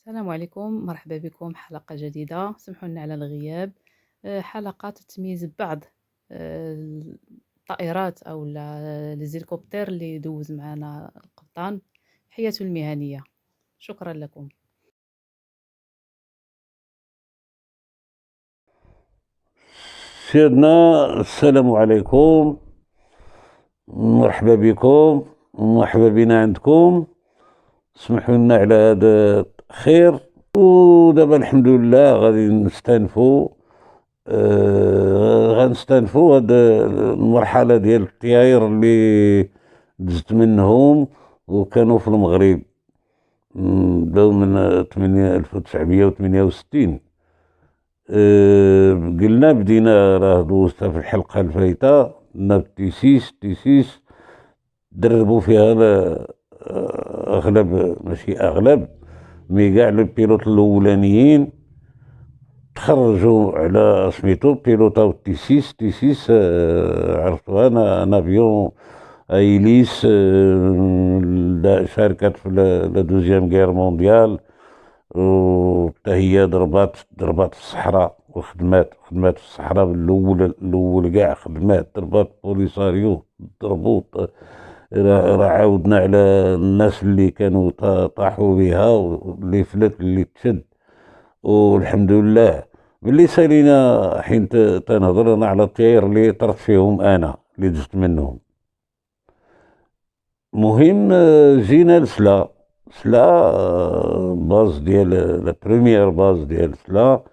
السلام عليكم، مرحبا بكم حلقة جديدة. سمحوا لنا على الغياب. حلقة تتميز بعض الطائرات أو الهليكوبتر اللي دوز معنا القبطان حياته المهنية. شكرا لكم. سيدنا السلام عليكم، مرحبا بكم، مرحبا بنا عندكم. سمحوا لنا على هذا خير. ودابا الحمد لله غادي نستأنفوا غنستأنفوا هاد المرحلة ديال الطياير اللي دزت منهم وكانوا في المغرب. بداو من 1968. قلنا بدينا راه دوزتها في الحلقة الفايتة، قلنا التيسيس دربوا فيها أغلب، ماشي أغلب، مي كاع البيلوت الأولانيين تخرجوا على سميتو بيلوطاو تيسيس. عرفتوها، أنا افيون ايليس. شاركت في لا دوزيام غير مونديال، وحتى هي ضربات في الصحراء وخدمات في الصحراء. الاول كاع خدمات، ضربات بوليساريو، ضربوا. راه عاودنا على الناس اللي كانوا طاحوا بها، واللي فلت اللي تشد. والحمد لله ملي سالينا حين تنهضر انا على الطيار اللي طرت فيهم، انا اللي دزت منهم. مهم، جينا سلا باز ديال لا بريمير باز ديال سلا،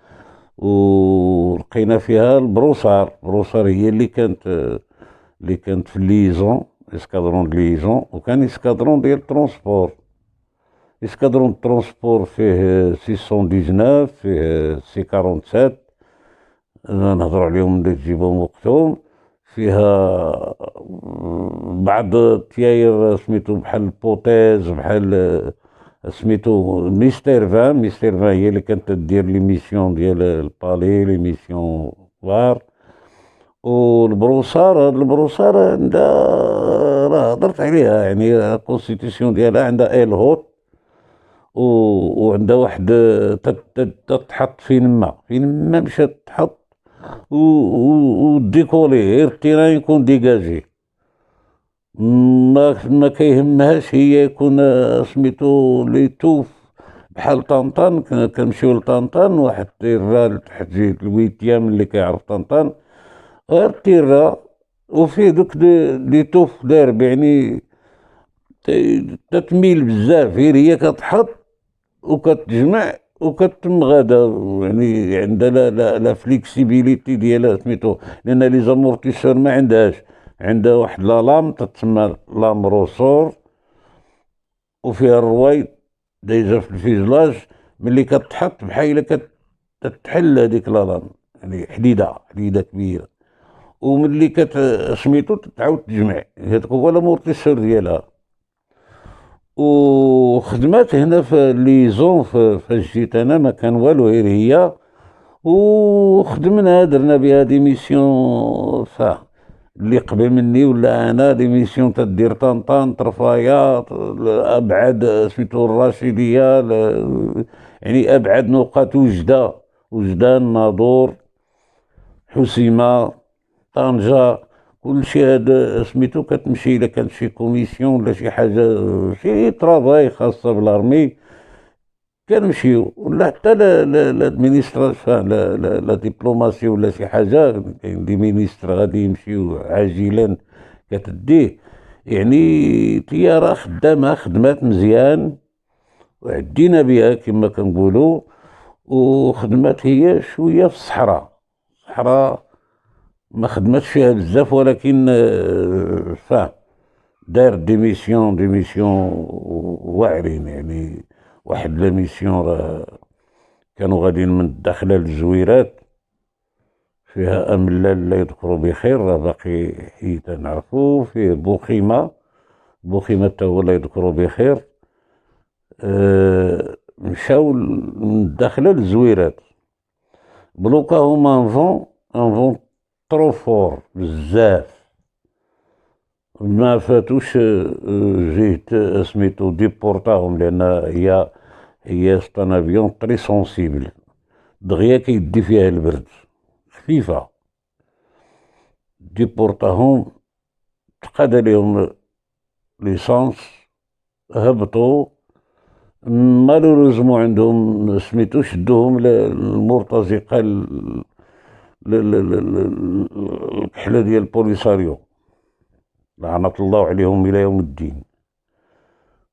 ولقينا فيها البروسار هي اللي كانت في الليزون، اسكادرون دو ليزون، وكان اسكادرون ديال ترونسبور. اسكادرون ترونسبور فيه 619، فيه سي 47، نهضروا عليهم اللي تجيبهم وقتهم. فيها بعض التياير سميتو بحال البوتيز، بحال سميتو ميستير فان هي اللي كانت تدير لي ميسيون ديال البالي، لي ميسيون كبار. والبروسار، هاد البروسار عندها، راه هضرت عليها، يعني الكونستيتيسيون ديالها عندها ال هوت، وعندها واحد تتحط فين ما مشات تحط، وديكولي غير التيران يكون ديجاجي. ما كيهمهاش هي يكون سميتو لي توف. بحال طنطان، كنمشيو لطنطان، واحد الطيرة تحت جهة الويتيام اللي كيعرف طنطان، غير الطيرة وفيه دوك لي توف داير، يعني تتميل بزاف، غير هي كتحط وكتجمع وكتم غادا. يعني عندها لا فليكسيبيليتي ديالها سميتو، لان لي زامورتيسور ما عندها واحد لا لام تتسمى لام روسور، وفيها الروايد دايزه في الفيزلاج. ملي كتحط بحال كتحل هذيك لا لام، يعني حديده كبيره. وملي سميتو تعاود تجمع، هذاك هو لامورتيسور ديالها. وخدمات هنا في ليزون، فاش جيت انا ما كان والو غير هي. وخدمنا درنا بها دي ميسيون، اللي قبل مني ولا انا دي ميسيون تدير طنطان، طرفايا، ابعد سميتو الراشيديه، يعني ابعد نقاط وجده الناظور، حسيمه، طنجة. كل شيء هذا سميتو كتمشي، الا كانت شي كوميسيون ولا شي حاجه، شي طرافاي خاصه بالارمي، كنمشيو. ولا حتى لادمينستراسيون، لا ديبلوماسي ولا شي حاجه، كاين دي مينيستر غادي يمشيو عاجلا كتديه. يعني طياره خدامه خدمات مزيان، وعدينا بها كما كنقولوا. وخدمات هي شويه في الصحراء ما خدمتش فيها بزاف، ولكن داير دي ميسيون واعرين. يعني واحد لا ميسيون راه كانوا غاديين من الداخله للزويرات، فيها املال لا يذكروا بخير، راه باقي حيت نعرفو. فيه بوخيمه تا هو لا يذكروا بخير. مشاو من الداخله للزويرات، بلوكا هما ان فون ترو فور بزاف، ما فاتوش. جهة سميتو ديبورتاهم، لان هي هي سطان افيون طري سونسيبل، دغيا كيدي فيها البرد، خفيفة، ديبورطاهم، تقاد عليهم ليسانس، هبطوا، مالوروزمون عندهم سميتو شدوهم للمرتزقة الكحلة ديال البوليساريو، لعنة الله عليهم إلى يوم الدين.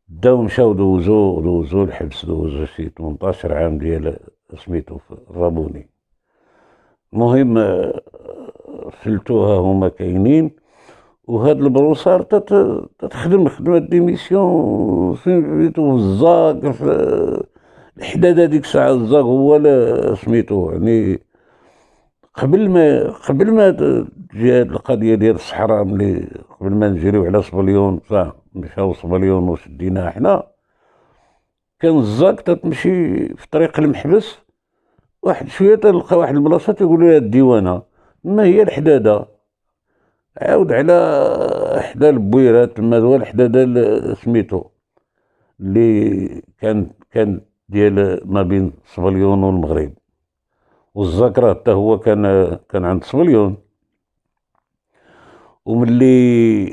داو مشاو دوزو الحبس، دوزو شي 18 عام ديال سميتو في الرابوني. المهم فلتوها هما كاينين، وهاد البروسار تتخدم خدمة ديميسيون سميتو في الزاق، في الحداد هاديك الساعة الزاق هو سميتو يعني قبل ما تجي هاد القضية ديال الصحراء، ملي قبل ما نجريو على صبليون، مشاو صبليون وشديناها حنا، كان الزاق تتمشي في طريق المحبس، واحد شوية تلقى واحد البلاصة تيقولوا لها الديوانة، ما هي الحدادة، عاود على حدا البويرات تما، هو الحدادة سميتو اللي كان ديال ما بين صبليون والمغرب، والزاك حتى هو كان عند صبليون. وملي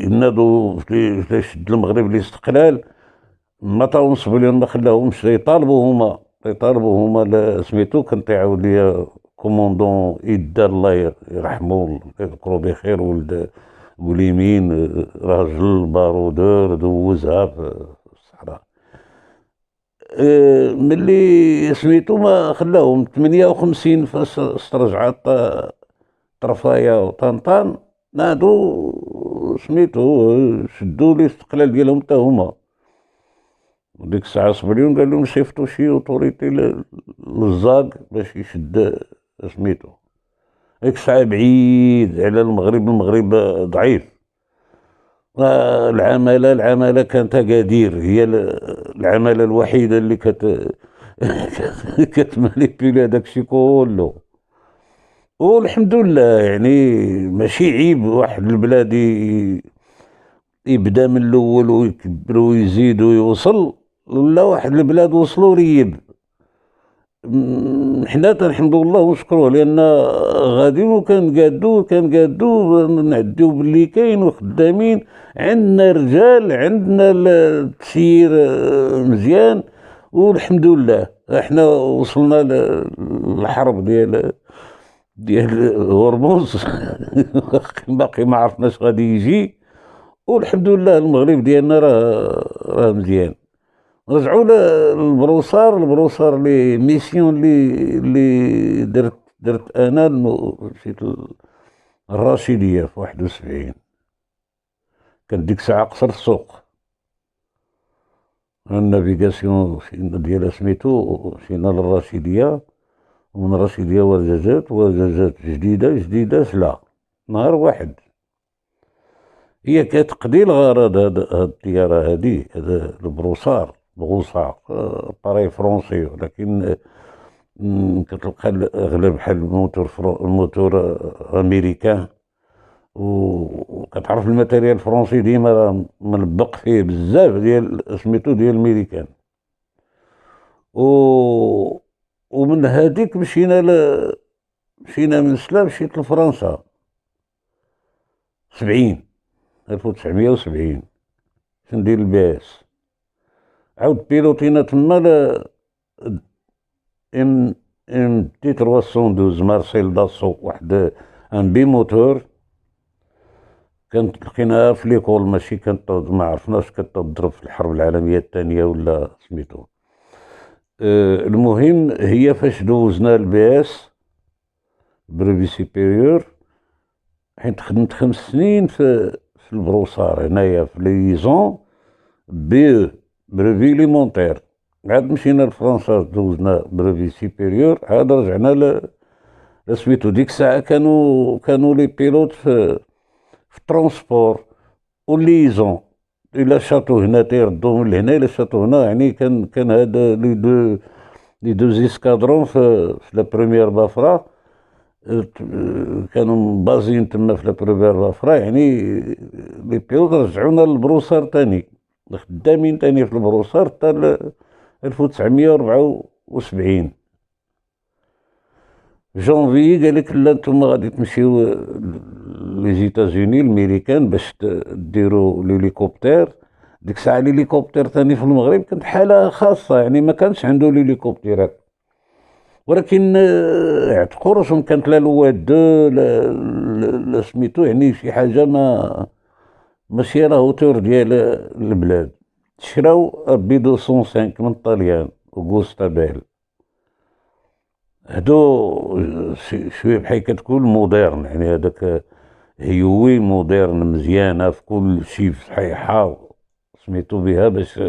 ناضوا في شد المغرب الاستقلال، ما طاهم صبليون، ما خلاهمش يطالبوا هما سميتو. كان تيعاود ليا كوموندون إدا الله يرحمو يذكرو بخير، ولد بوليمين، راجل بارودور دوزها في الصحراء. ملي سميتو ما خلاهم 58 فاش استرجعت طرفايا وطنطان، نادو سميتو شدو الاستقلال ديالهم حتى هما. وديك الساعة صبريون قال لهم صيفطوا شي اوتوريتي للزاق باش يشد سميتو. ديك الساعة بعيد على المغرب ضعيف. العمالة كانت أكادير، هي العمالة الوحيدة اللي كتمانيبيولي هداك الشي كله. والحمد لله يعني ماشي عيب واحد البلاد يبدا من الاول ويكبر ويزيد ويوصل، ولا واحد البلاد وصلوا ريب. حنا الحمد لله ونشكروه، لان غاديين وكان قادو نعديو باللي كاين وخدامين، عندنا رجال، عندنا التسيير مزيان، والحمد لله. احنا وصلنا للحرب ديال هرمز باقي ما عرفناش غادي يجي، والحمد لله المغرب ديالنا راه مزيان. رجعوا البروسار لي ميسيون اللي درت انا، مشيت الراشديه في 71. كان ديك الساعه قصر السوق، النافيغاسيون ديالها سميتو، مشينا للراشديه، ومن الراشديه ورجاجات جديده سلا نهار واحد. هي كتقضي الغرض هاد الطياره هذا البروسار بغوصا باري فرونسي، ولكن كتلقى الاغلب بحال الموتور امريكان، وكتعرف الماتيريال الفرونسي ديما ملبق فيه بزاف ديال سميتو ديال الميريكان. ومن هذيك مشينا من سلا، مشيت لفرنسا 1970 باش ندير الباس. عاود بيلوتينا تما ام 312 مارسيل داسو، واحد ان بي موتور، كانت لقيناها في ليكول، ماشي كانت ما عرفناش كتضرب في الحرب العالميه الثانيه ولا سميتو. المهم هي فاش دوزنا البي اس بريفي سيبيريور، حيت خدمت 5 سنين في البروسار هنايا في ليزون بريفي ليمونتير. عاد مشينا لفرنسا دوزنا بريفي سيبيريور، عاد رجعنا لسميتو. ديك الساعة كانوا لي بيلوت في الترونسبور والليزون، إلا شاتو هنا تيردو من هنا، إلا شاتو هنا، يعني كان هذا لي دو زيسكادرون في لا بروميير بافرا، كانوا بازين تما في لا بروميير بافرا. يعني لي بيلوت رجعونا للبروسار تاني، خدامين تاني في البروسار حتى 1974. في جونفي قال لك لا نتوما غادي تمشيو لي زيتازوني الميريكان باش ديروا ليليكوبتر. ديك الساعه ليليكوبتر ثاني في المغرب كانت حاله خاصه، يعني ما كانش عنده ليليكوبترات، ولكن اعتقوا راسهم كانت لا لواد دو لا سميتو، يعني شي حاجه ماشي على هوتور ديال البلاد. شراو بي 205 من الطليان اوغوستا بيل. هادو شويه بحال كتكون موديرن، يعني هذاك هيوي موديرن مزيانه في كل شيء، صحيحه سميتو بها، باش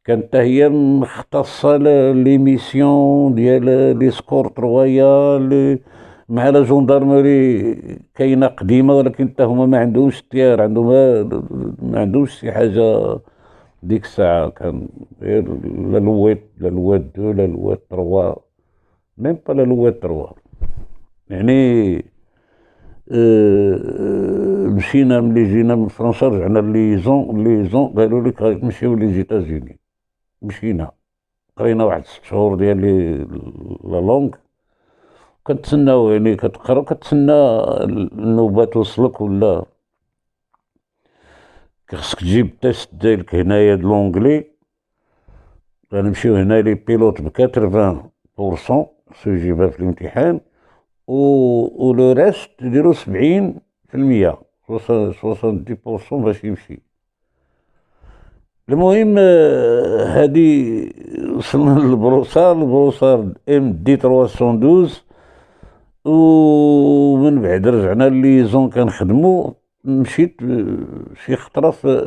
كانت حتى هي مختصه ليميسيون ديال لي سكورت رويال مع لا جوندارمري كاينه قديمه، ولكن حتى هما ما عندهمش التيار، عندهم ما عندهمش شي حاجه ديك الساعه. كان غير لا لويت لا لوات دو لا لوات تروا، ميم با لا لوات تروا. يعني مشينا ملي جينا من فرنسا رجعنا ليزون قالوا لك غادي تمشيو لي زيتازوني. مشينا قرينا واحد 6 شهور ديال لا لونغ، كنتسناو يعني كتقرا كتسنى النوبة توصلك، ولا خصك تجيب تيست ديالك هنايا د لونجلي. غنمشيو هنا لي بيلوت ب 80% خصو يجيبها في الامتحان، و لو ريست ديرو 70%، 70% باش يمشي. المهم هادي وصلنا البروسار ام دي 312، ومن بعد رجعنا ليزون كنخدمو. مشيت شي خطرة في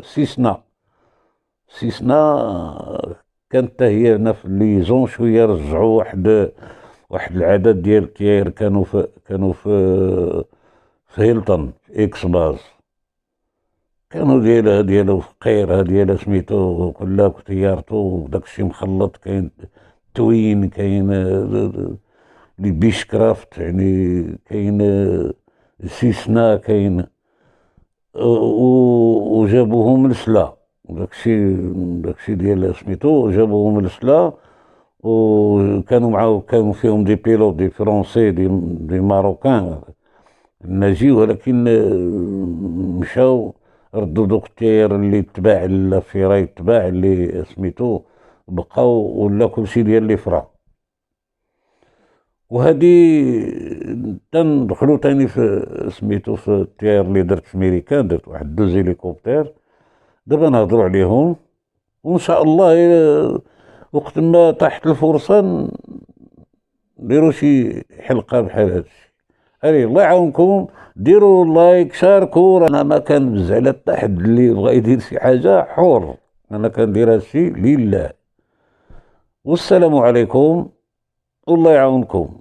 سيسنا كانت حتى هي هنا في ليزون شوية. رجعوا واحد العدد ديال التياير كانوا في هيلتون في اكس باز، كانوا ديالها فقيرة ديالها سميتو كلها تيارتو داكشي مخلط، كاين توين، كاين لي بيش كرافت، يعني كاين سيسنا، كاين وجابوهم لسلا. داكشي ديال سميتو جابوهم لسلا، وكانوا معاهم كانوا فيهم دي بيلوت دي فرونسي دي ماروكان ناجي، ولكن مشاو ردوا دوك التيار اللي تباع الفيراي تباع اللي سميتو، بقاو ولا كلشي ديال لي فرا. وهادي تندخلو تاني في سميتو في التيار اللي درت في ميريكان، درت واحد 2 هليكوبتر دابا نهضرو عليهم، وان شاء الله وقت ما طاحت الفرصه نديرو شي حلقه بحال هادشي. علي الله يعاونكم، ديروا لايك، شاركوا. انا ما كنبز على حتى حد اللي بغا يدير شي حاجه حر، انا كندير هادشي لله. والسلام عليكم والله يعاونكم.